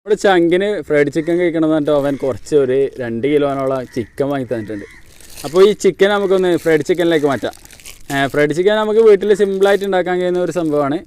ഇവിടെ ചങ്കിന് fried chicken കഴിക്കണമെന്ന് പറഞ്ഞിട്ട് അവൻ കുറച്ച് ഒരു 2 കിലോനോളം ചിക്കൻ വാങ്ങി തന്നിട്ടുണ്ട്. അപ്പോൾ ഈ ചിക്കൻ നമുക്കൊന്ന് ഫ്രൈഡ് ചിക്കനിലേക്ക് മാറ്റാം. ഫ്രൈഡ് ചിക്കൻ നമുക്ക് വീട്ടിൽ സിമ്പിളായിട്ട് ഉണ്ടാക്കാൻ കഴിയുന്ന ഒരു സംഭവമാണ്.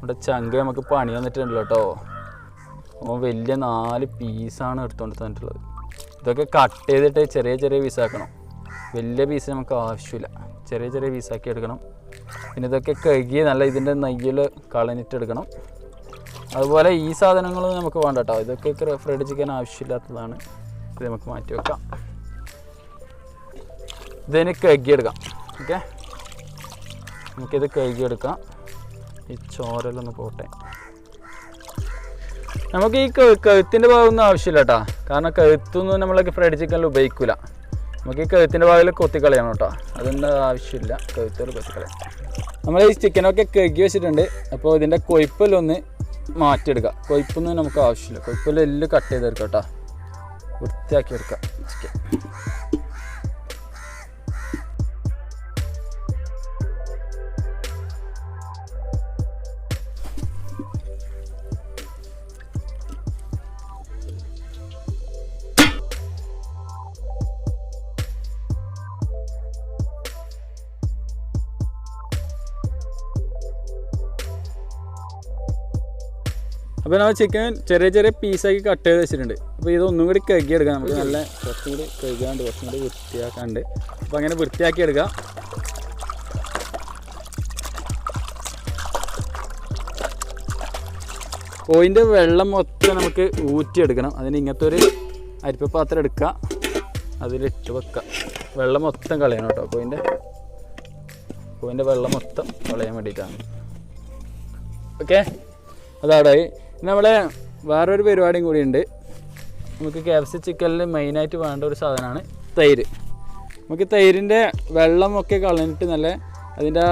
ഇവിടെ ചങ്ക് നമുക്ക് പണി വന്നിട്ടുണ്ടല്ലോ കേട്ടോ. അപ്പോൾ വലിയ 4 പീസാണ് എടുത്തുകൊണ്ട് തന്നിട്ടുള്ളത്. ഇതൊക്കെ കട്ട് ചെയ്തിട്ട് ചെറിയ ചെറിയ പീസാക്കണം. വലിയ പീസ് നമുക്ക് ആവശ്യമില്ല, ചെറിയ ചെറിയ പീസാക്കി എടുക്കണം. പിന്നെ ഇതൊക്കെ കഴുകി നല്ല ഇതിൻ്റെ നെയ്യിൽ കളഞ്ഞിട്ടെടുക്കണം. അതുപോലെ ഈ സാധനങ്ങൾ നമുക്ക് വേണ്ട കേട്ടോ. ഇതൊക്കെ ഫ്രൈഡ് ചിക്കൻ ആവശ്യമില്ലാത്തതാണ്. ഇത് നമുക്ക് മാറ്റി വെക്കാം. ഇതിന് കഴുകിയെടുക്കാം. ഓക്കെ, നമുക്കിത് കഴുകിയെടുക്കാം. ഈ ചോരലൊന്ന് പോട്ടെ. നമുക്ക് ഈ കഴുത്തിൻ്റെ ഭാഗമൊന്നും ആവശ്യമില്ല കേട്ടോ. കാരണം കഴുത്തൊന്നും നമ്മളൊക്കെ ഫ്രൈഡ് ചിക്കനിൽ ഉപയോഗിക്കില്ല. നമുക്ക് ഈ കഴുത്തിൻ്റെ ഭാഗത്തിൽ കൊത്തിക്കളയണം കേട്ടോ. അതൊന്നും ആവശ്യമില്ല, കഴുത്തിൽ കൊത്തിക്കളയാം. നമ്മൾ ഈ ചിക്കനൊക്കെ കഴുകി വെച്ചിട്ടുണ്ട്. അപ്പോൾ ഇതിൻ്റെ കൊഴുപ്പെല്ലാം ഒന്ന് മാറ്റിയെടുക്കുക. കൊഴുപ്പൊന്നും നമുക്ക് ആവശ്യമില്ല. കൊഴുപ്പെല്ലാം എല്ലാം കട്ട് ചെയ്തെടുക്കാം കേട്ടോ. വൃത്തിയാക്കി എടുക്കാം ചിക്കൻ. അപ്പോൾ നമ്മൾ ചിക്കൻ ചെറിയ ചെറിയ പീസാക്കി കട്ട് ചെയ്ത് വെച്ചിട്ടുണ്ട്. അപ്പോൾ ഇതൊന്നും കൂടി കഴുകിയെടുക്കാം. നമുക്ക് നല്ല കുറച്ചും കൂടി കഴുകാണ്ട് കുറച്ചും കൂടി വൃത്തിയാക്കാണ്ട്. അപ്പോൾ അങ്ങനെ വൃത്തിയാക്കി എടുക്കാം. കോഴിൻ്റെ വെള്ളം മൊത്തം നമുക്ക് ഊറ്റിയെടുക്കണം. അതിന് ഇങ്ങനത്തെ ഒരു അരിപ്പ പാത്രം എടുക്കുക, അതിലിട്ട് വെക്കുക. വെള്ളം മൊത്തം കളയണം കേട്ടോ. കോഴിൻ്റെ വെള്ളം മൊത്തം കളയാൻ വേണ്ടിയിട്ടാണ്. ഓക്കെ, അതവിടെ നമ്മളെ വേറൊരു പരിപാടിയും കൂടിയുണ്ട്. നമുക്ക് KFC ചിക്കനിൽ മെയിനായിട്ട് വേണ്ട ഒരു സാധനമാണ് തൈര്. നമുക്ക് തൈരിൻ്റെ വെള്ളമൊക്കെ കളഞ്ഞിട്ട് നല്ല അതിൻ്റെ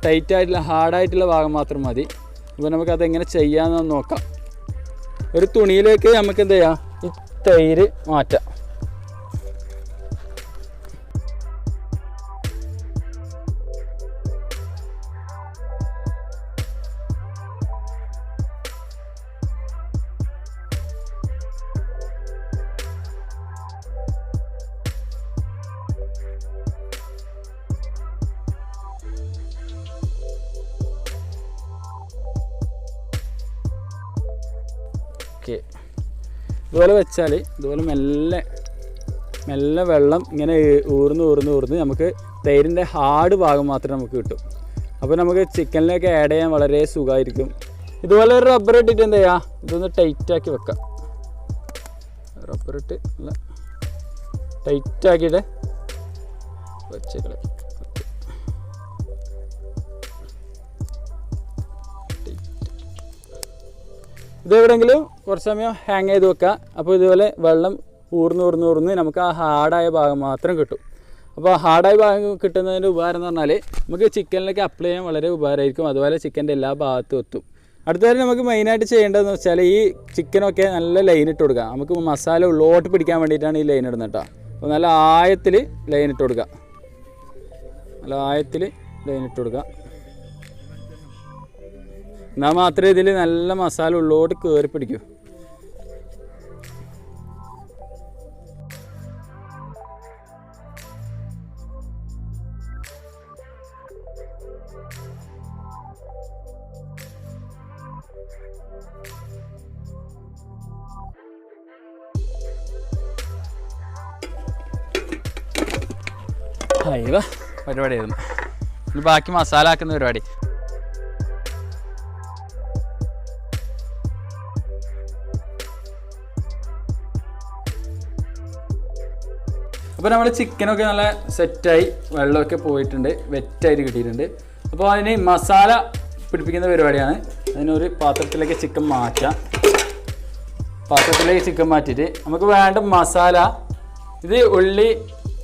ടൈറ്റായിട്ടുള്ള ഹാർഡായിട്ടുള്ള ഭാഗം മാത്രം മതി. അപ്പോൾ നമുക്കതെങ്ങനെ ചെയ്യാമെന്ന് നോക്കാം. ഒരു തുണിയിലേക്ക് നമുക്ക് എന്ത് ചെയ്യാം, ഈ തൈര് മാറ്റാം. ഓക്കെ, ഇതുപോലെ വെച്ചാൽ ഇതുപോലെ മെല്ലെ വെള്ളം ഇങ്ങനെ ഊർന്ന് നമുക്ക് തൈരിൻ്റെ ഹാർഡ് ഭാഗം മാത്രമേ നമുക്ക് കിട്ടും. അപ്പോൾ നമുക്ക് ചിക്കനിലേക്ക് ആഡ് ചെയ്യാൻ വളരെ സുഖമായിരിക്കും. ഇതുപോലെ ഒരു റബ്ബർ ഇട്ടിട്ട് എന്ത് ചെയ്യുക, ഇതൊന്ന് ടൈറ്റാക്കി വെക്കാം. റബ്ബർ ഇട്ട് നല്ല ടൈറ്റാക്കിയിട്ട് വെച്ചേക്കളെ. ഇതെവിടെയെങ്കിലും കുറച്ച് സമയം ഹാങ് ചെയ്ത് വെക്കുക. അപ്പോൾ ഇതുപോലെ വെള്ളം ഊർന്ന് നമുക്ക് ആ ഹാർഡായ ഭാഗം മാത്രം കിട്ടും. അപ്പോൾ ആ ഹാർഡായ ഭാഗം കിട്ടുന്നതിൻ്റെ ഉപകാരം എന്ന് പറഞ്ഞാൽ നമുക്ക് ചിക്കനിലേക്ക് അപ്ലൈ ചെയ്യാൻ വളരെ ഉപകാരമായിരിക്കും. അതുപോലെ ചിക്കൻ്റെ എല്ലാ ഭാഗത്തും എത്തും. അടുത്തതായി നമുക്ക് മെയിനായിട്ട് ചെയ്യേണ്ടതെന്ന് വെച്ചാൽ ഈ ചിക്കനൊക്കെ നല്ല ലൈൻ ഇട്ട് കൊടുക്കുക. നമുക്ക് മസാല ഉള്ളോട്ട് പിടിക്കാൻ വേണ്ടിയിട്ടാണ് ഈ ലൈൻ ഇടുന്നത് കേട്ടോ. അപ്പോൾ നല്ല ആഴത്തിൽ ലൈൻ ഇട്ട് കൊടുക്കുക. എന്നാൽ മാത്രമേ ഇതിൽ നല്ല മസാല ഉള്ളോട്ട് കയറി പിടിക്കൂ. അയ്യോ, പരിപാടിയായിരുന്നു. ഇനി ബാക്കി മസാല ആക്കുന്ന പരിപാടി. അപ്പോൾ നമ്മൾ ചിക്കനൊക്കെ നല്ല സെറ്റായി, വെള്ളമൊക്കെ പോയിട്ടുണ്ട്, വെറ്റായിട്ട് കിട്ടിയിട്ടുണ്ട്. അപ്പോൾ അതിന് മസാല പിടിപ്പിക്കുന്ന പരിപാടിയാണ്. അതിനൊരു പാത്രത്തിലേക്ക് ചിക്കൻ മാറ്റാം. പാത്രത്തിലേക്ക് ചിക്കൻ മാറ്റിയിട്ട് നമുക്ക് വേണ്ട മസാല ഇത് ഉള്ളി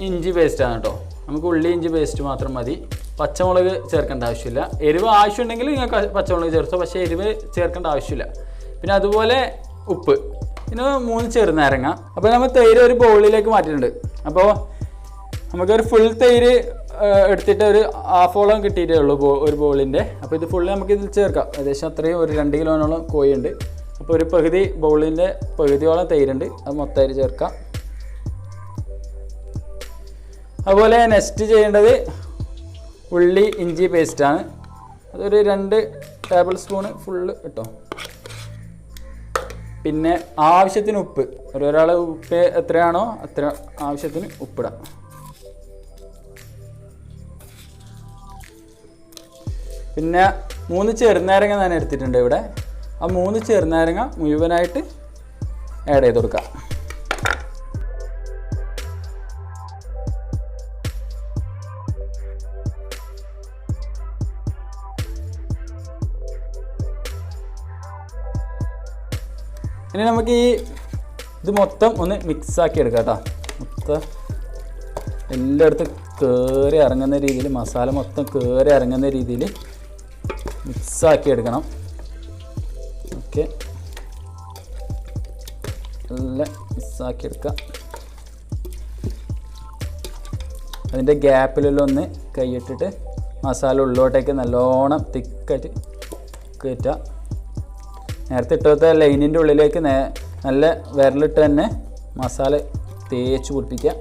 ഇഞ്ചി പേസ്റ്റാണ് കേട്ടോ. നമുക്ക് ഉള്ളി ഇഞ്ചി പേസ്റ്റ് മാത്രം മതി. പച്ചമുളക് ചേർക്കേണ്ട ആവശ്യമില്ല. എരിവ് ആവശ്യമുണ്ടെങ്കിൽ നിങ്ങൾക്ക് പച്ചമുളക് ചേർത്തോ, പക്ഷേ എരിവ് ചേർക്കേണ്ട ആവശ്യമില്ല. പിന്നെ അതുപോലെ ഉപ്പ്, പിന്നെ 3 ചെറുനാരങ്ങ. അപ്പോൾ നമ്മൾ തൈര് ഒരു ബൗളിലേക്ക് മാറ്റിയിട്ടുണ്ട്. അപ്പോൾ നമുക്കൊരു ഫുൾ തൈര് എടുത്തിട്ട് ഒരു ഹാഫോളം കിട്ടിയിട്ടേ ഉള്ളൂ ഒരു ബൗളിൻ്റെ. അപ്പോൾ ഇത് ഫുള്ള് നമുക്ക് ഇതിൽ ചേർക്കാം. ഏകദേശം അത്രയും ഒരു 2 കിലോനോളം കോഴിയുണ്ട്. അപ്പോൾ ഒരു പകുതി ബൗളിൻ്റെ പകുതിയോളം തൈരുണ്ട്, അത് മൊത്തമായിട്ട് ചേർക്കാം. അതുപോലെ നെക്സ്റ്റ് ചെയ്യേണ്ടത് ഉള്ളി ഇഞ്ചി പേസ്റ്റാണ്. അതൊരു 2 ടേബിൾ സ്പൂണ് ഫുള്ള് ഇട്ടോ. പിന്നെ ആവശ്യത്തിന് ഉപ്പ്, ഒരാളെ ഉപ്പ് എത്രയാണോ അത്ര ആവശ്യത്തിന് ഉപ്പിടാം. പിന്നെ 3 ചെറുനാരങ്ങ ഞാൻ എടുത്തിട്ടുണ്ട് ഇവിടെ. ആ 3 ചെറുനാരങ്ങ മുഴുവനായിട്ട് ആഡ് ചെയ്ത് കൊടുക്കാം. ഇനി നമുക്ക് ഇത് മൊത്തം ഒന്ന് മിക്സാക്കി എടുക്കാം കേട്ടോ. മൊത്തം എല്ലായിടത്തും കയറി ഇറങ്ങുന്ന രീതിയിൽ, മസാല മൊത്തം കയറി ഇറങ്ങുന്ന രീതിയിൽ മിക്സാക്കി എടുക്കണം. ഓക്കെ, നല്ല മിക്സാക്കി എടുക്കാം. അതിൻ്റെ ഗ്യാപ്പിലെല്ലാം ഒന്ന് കൈയിട്ടിട്ട് മസാല ഉള്ളോട്ടേക്ക് നല്ലോണം തിക്കായിട്ട് കയറ്റാം. നേരത്തെ ഇട്ടത്തെ ലൈനിൻ്റെ ഉള്ളിലേക്ക് നല്ല വിരലിട്ട് തന്നെ മസാല തേച്ച് പിടിപ്പിക്കുക.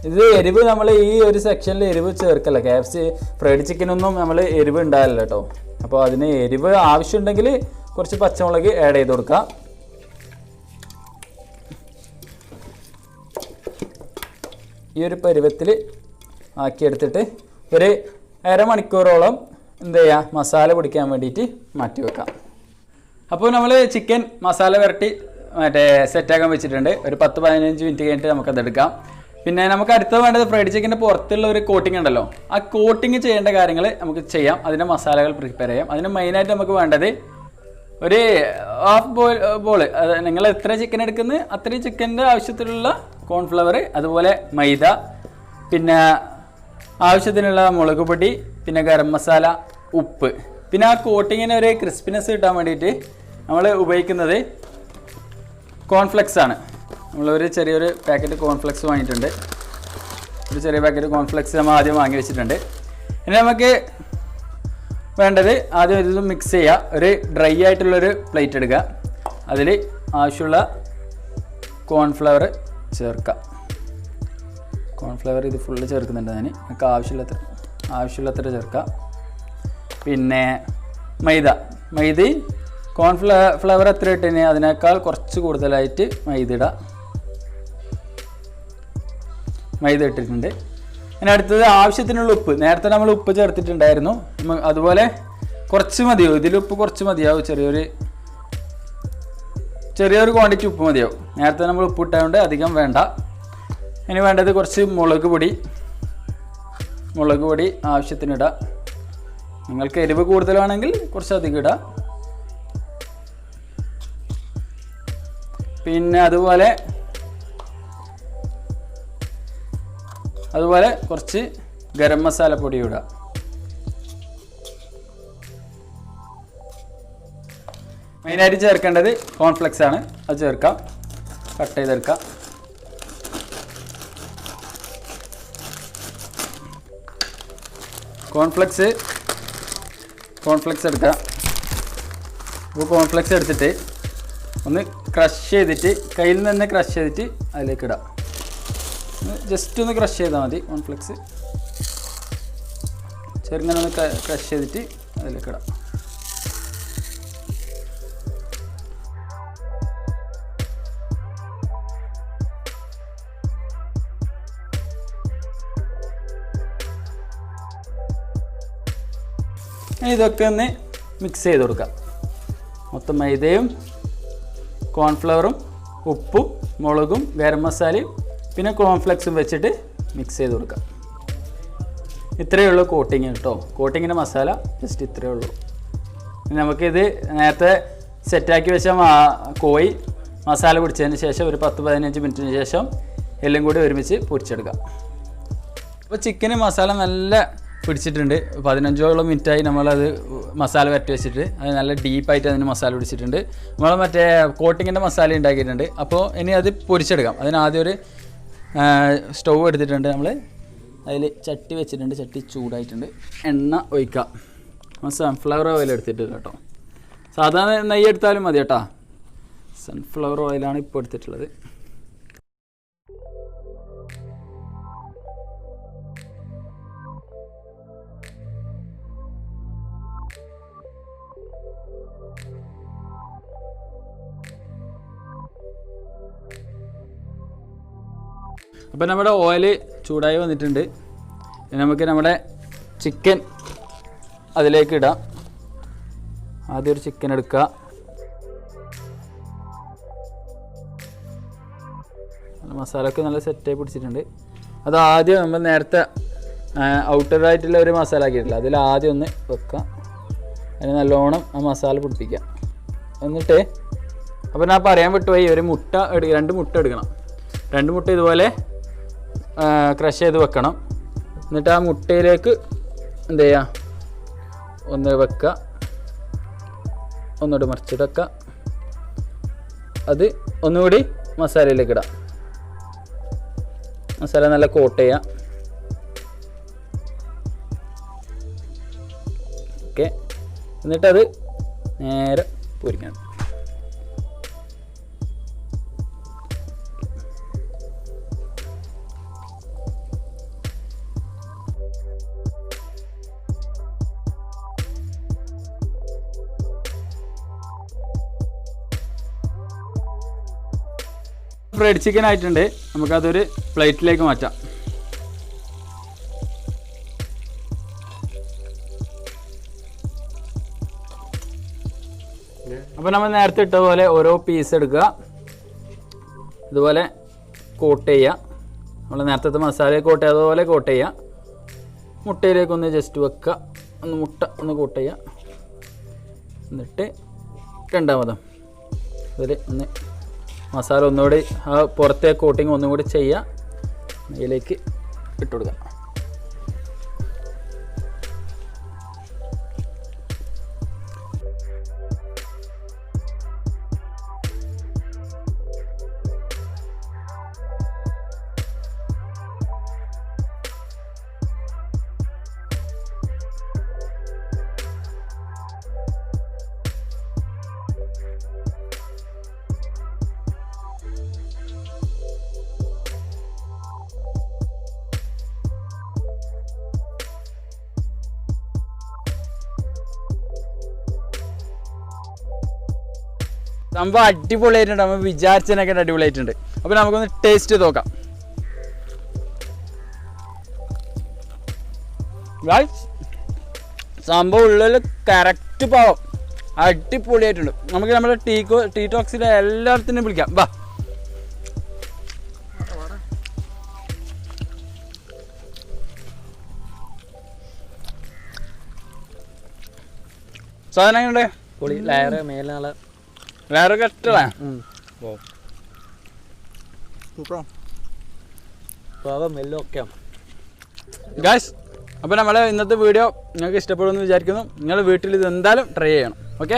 ഇത് എരിവ് നമ്മൾ ഈ ഒരു സെക്ഷനിൽ എരിവ് ചേർക്കല്ല. KFC ഫ്രൈഡ് ചിക്കനൊന്നും നമ്മൾ എരിവ് ഉണ്ടാവില്ല കേട്ടോ. അപ്പോൾ അതിന് എരിവ് ആവശ്യമുണ്ടെങ്കിൽ കുറച്ച് പച്ചമുളക് ആഡ് ചെയ്ത് കൊടുക്കുക. ഈ ഒരു പരുവത്തിൽ ആക്കിയെടുത്തിട്ട് ഒരു അരമണിക്കൂറോളം എന്ത് ചെയ്യുക, മസാല പിടിക്കാൻ വേണ്ടിയിട്ട് മാറ്റി വെക്കാം. അപ്പോൾ നമ്മൾ ചിക്കൻ മസാല പുരട്ടി സെറ്റാക്കാൻ വെച്ചിട്ടുണ്ട്. ഒരു 10-15 മിനിറ്റ് കഴിഞ്ഞിട്ട് നമുക്കതെടുക്കാം. പിന്നെ നമുക്ക് അടുത്ത വേണ്ടത് ഫ്രൈഡ് ചിക്കൻ്റെ പുറത്തുള്ള ഒരു കോട്ടിംഗ് ഉണ്ടല്ലോ, ആ കോട്ടിങ് ചെയ്യേണ്ട കാര്യങ്ങൾ നമുക്ക് ചെയ്യാം. അതിൻ്റെ മസാലകൾ പ്രിപ്പയർ ചെയ്യാം. അതിന് മെയിനായിട്ട് നമുക്ക് വേണ്ടത് ഒരു ഹാഫ് ബോൾ, നിങ്ങൾ എത്ര ചിക്കൻ എടുക്കുന്നത് അത്രയും ചിക്കൻ്റെ ആവശ്യത്തിലുള്ള കോൺഫ്ലവർ, അതുപോലെ മൈദ, പിന്നെ ആവശ്യത്തിനുള്ള മുളക് പൊടി, പിന്നെ ഗരം മസാല, ഉപ്പ്. പിന്നെ ആ കോട്ടിങ്ങിന് ഒരു ക്രിസ്പിനെസ് കിട്ടാൻ വേണ്ടിയിട്ട് നമ്മൾ ഉപയോഗിക്കുന്നത് കോൺഫ്ലെക്സ് ആണ്. നമ്മളൊരു ചെറിയൊരു പാക്കറ്റ് കോൺഫ്ലെക്സ് വാങ്ങിയിട്ടുണ്ട്. ഒരു ചെറിയ പാക്കറ്റ് കോൺഫ്ലെക്സ് നമ്മൾ ആദ്യം വാങ്ങി വെച്ചിട്ടുണ്ട്. ഇനി നമുക്ക് വേണ്ടത് ആദ്യം ഇത് മിക്സ് ചെയ്യുക. ഒരു ഡ്രൈ ആയിട്ടുള്ളൊരു പ്ലേറ്റ് എടുക്കുക. അതിൽ ആവശ്യമുള്ള കോൺഫ്ലവർ ചേർക്കാം. കോൺഫ്ലവർ ഇത് ഫുള്ള് ചേർക്കുന്നുണ്ട് ഞാൻ. നമുക്ക് ആവശ്യമുള്ളത്ര ചേർക്കാം. പിന്നെ മൈദ കോൺഫ്ലവർ എത്ര ഇട്ടിന് അതിനേക്കാൾ കുറച്ച് കൂടുതലായിട്ട് മൈദ ഇട്ടിട്ടുണ്ട്. പിന്നെ അടുത്തത് ആവശ്യത്തിനുള്ള ഉപ്പ്. നേരത്തെ നമ്മൾ ഉപ്പ് ചേർത്തിട്ടുണ്ടായിരുന്നു, അതുപോലെ കുറച്ച് മതിയാവും. ഇതിൽ ഉപ്പ് കുറച്ച് മതിയാവും. ചെറിയൊരു ക്വാണ്ടിറ്റി ഉപ്പ് മതിയാവും. നേരത്തെ നമ്മൾ ഉപ്പ് ഇട്ടതുകൊണ്ട് അധികം വേണ്ട. ഇനി വേണ്ടത് കുറച്ച് മുളക് പൊടി ആവശ്യത്തിനിടാം. നിങ്ങൾക്ക് എരിവ് കൂടുതലാണെങ്കിൽ കുറച്ച് അധികം ഇടാം. പിന്നെ അതുപോലെ കുറച്ച് ഗരം മസാല പൊടി ഇടാം. മെയിനായിട്ട് ചേർക്കേണ്ടത് കോൺഫ്ലെക്സ് ആണ്. അത് ചേർക്കാം. കട്ട് ചെയ്തെടുക്കാം. കോൺഫ്ലെക്സ് എടുക്കുക. അപ്പോൾ കോൺഫ്ലെക്സ് എടുത്തിട്ട് ഒന്ന് ക്രഷ് ചെയ്തിട്ട്, കയ്യിൽ നിന്ന് ക്രഷ് ചെയ്തിട്ട് അതിലേക്ക് ഇടാം. ജസ്റ്റ് ഒന്ന് ക്രഷ് ചെയ്താൽ മതി. കോൺഫ്ലെക്സ് ചെറുങ്ങനെ ഒന്ന് ക്രഷ് ചെയ്തിട്ട് അതിലേക്ക് ഇടാം. ഇതൊക്കെ ഒന്ന് മിക്സ് ചെയ്ത് കൊടുക്കാം. മൊത്തം മൈദയും കോൺഫ്ലവറും ഉപ്പും മുളകും ഗരം മസാലയും പിന്നെ കോൺഫ്ലെക്സും വെച്ചിട്ട് മിക്സ് ചെയ്ത് കൊടുക്കാം. ഇത്രയേ ഉള്ളൂ കോട്ടിങ് കേട്ടോ. കോട്ടിങ്ങിൻ്റെ മസാല ജസ്റ്റ് ഇത്രയേ ഉള്ളൂ. നമുക്കിത് നേരത്തെ സെറ്റാക്കി വെച്ച കോഴി മസാല പിടിച്ചതിന് ശേഷം ഒരു 10-15 മിനിറ്റിന് ശേഷം എല്ലാം കൂടി ഒരുമിച്ച് പൊരിച്ചെടുക്കാം. അപ്പോൾ ചിക്കന് മസാല നല്ല പിടിച്ചിട്ടുണ്ട്. 15ഓളം മിനിറ്റായി നമ്മളത് മസാല വരട്ടി വെച്ചിട്ട് അത് നല്ല ഡീപ്പായിട്ട് അതിന് മസാല പിടിച്ചിട്ടുണ്ട്. നമ്മൾ മറ്റേ കോട്ടിങ്ങിൻ്റെ മസാല ഉണ്ടാക്കിയിട്ടുണ്ട്. അപ്പോൾ ഇനി അത് പൊരിച്ചെടുക്കാം. അതിനാദ്യം ഒരു സ്റ്റൗ എടുത്തിട്ടുണ്ട്. നമ്മൾ അതിൽ ചട്ടി വെച്ചിട്ടുണ്ട്. ചട്ടി ചൂടായിട്ടുണ്ട്. എണ്ണ ഒഴിക്കാം. സൺഫ്ലവർ ഓയിൽ എടുത്തിട്ടില്ല കേട്ടോ. സാധാരണ നെയ്യ് എടുത്താലും മതി കേട്ടോ. സൺഫ്ലവർ ഓയിലാണ് ഇപ്പോൾ എടുത്തിട്ടുള്ളത്. അപ്പോൾ നമ്മുടെ ഓയിൽ ചൂടായി വന്നിട്ടുണ്ട്. നമുക്ക് നമ്മുടെ ചിക്കൻ അതിലേക്ക് ഇടാം. ആദ്യം ഒരു ചിക്കൻ എടുക്കുക. മസാലയൊക്കെ നല്ല സെറ്റായി പിടിച്ചിട്ടുണ്ട്. അത് ആദ്യം നമ്മൾ നേരത്തെ ഔട്ടറായിട്ടുള്ള ഒരു മസാല ആക്കിയിട്ടില്ല, അതിൽ ആദ്യം ഒന്ന് വെക്കുക. അതിന് നല്ലോണം ആ മസാല പിടിപ്പിക്കുക. എന്നിട്ട് അപ്പോൾ ഞാൻ പറയാൻ വിട്ടുപോയി, ഒരു മുട്ട 2 മുട്ട എടുക്കണം. 2 മുട്ട ഇതുപോലെ ക്രഷ് ചെയ്ത് വെക്കണം. എന്നിട്ട് ആ മുട്ടയിലേക്ക് എന്ത് ചെയ്യുക, ഒന്ന് വെക്കുക, ഒന്നുകൂടി മറിച്ചിട്ട് വെക്കുക. അത് ഒന്നുകൂടി മസാലയിലേക്ക് ഇടാം. മസാല നല്ല കോട്ട് ചെയ്യുക. ഓക്കെ, എന്നിട്ടത് നേരെ പൊരിക്കണം. ഫ്രൈഡ് ചിക്കൻ ആയിട്ടുണ്ട്. നമുക്കതൊരു പ്ലേറ്റിലേക്ക് മാറ്റാം. അപ്പോൾ നമ്മൾ നേരത്തെ ഇട്ട പോലെ ഓരോ പീസ് എടുക്കുക, ഇതുപോലെ കോട്ട് ചെയ്യുക. നമ്മൾ നേരത്തെ മസാല കോട്ട് ചെയ്തതുപോലെ കോട്ട് ചെയ്യുക. മുട്ടയിലേക്കൊന്ന് ജസ്റ്റ് വെക്കുക, മുട്ട ഒന്ന് കോട്ട് ചെയ്യുക. എന്നിട്ട് രണ്ടാമതും അതിൽ ഒന്ന് മസാല ഒന്നുകൂടി ആ പുറത്തെ കോട്ടിങ് ഒന്നും കൂടി ചെയ്യുക. ഇതിലേക്ക് ഇട്ട് കൊടുക്കുക. സംഭവം അടിപൊളിയായിട്ടുണ്ട്. നമ്മൾ വിചാരിച്ചതിനൊക്കെ അടിപൊളിയായിട്ടുണ്ട്. അപ്പോൾ നമുക്കൊന്ന് ടേസ്റ്റ് ചെയ്ത് നോക്കാം. സംഭവം ഉള്ളിൽ കറക്റ്റ് പാവം അടിപൊളിയായിട്ടുണ്ട്. നമുക്ക് നമ്മുടെ ടീ ടോക്സിലെ എല്ലാത്തിനും വിളിക്കാം. ബാ, സാധനം എങ്ങനെയുണ്ട്? പൊളി. ലെയറ് മേലാള് വേറെ കഷ്ടല്ലേ? ഗൈസ്, അപ്പോൾ നമ്മളെ ഇന്നത്തെ വീഡിയോ നിങ്ങൾക്ക് ഇഷ്ടപ്പെടുമെന്ന് വിചാരിക്കുന്നു. നിങ്ങൾ വീട്ടിൽ ഇത് എന്തായാലും ട്രൈ ചെയ്യണം. ഓക്കെ.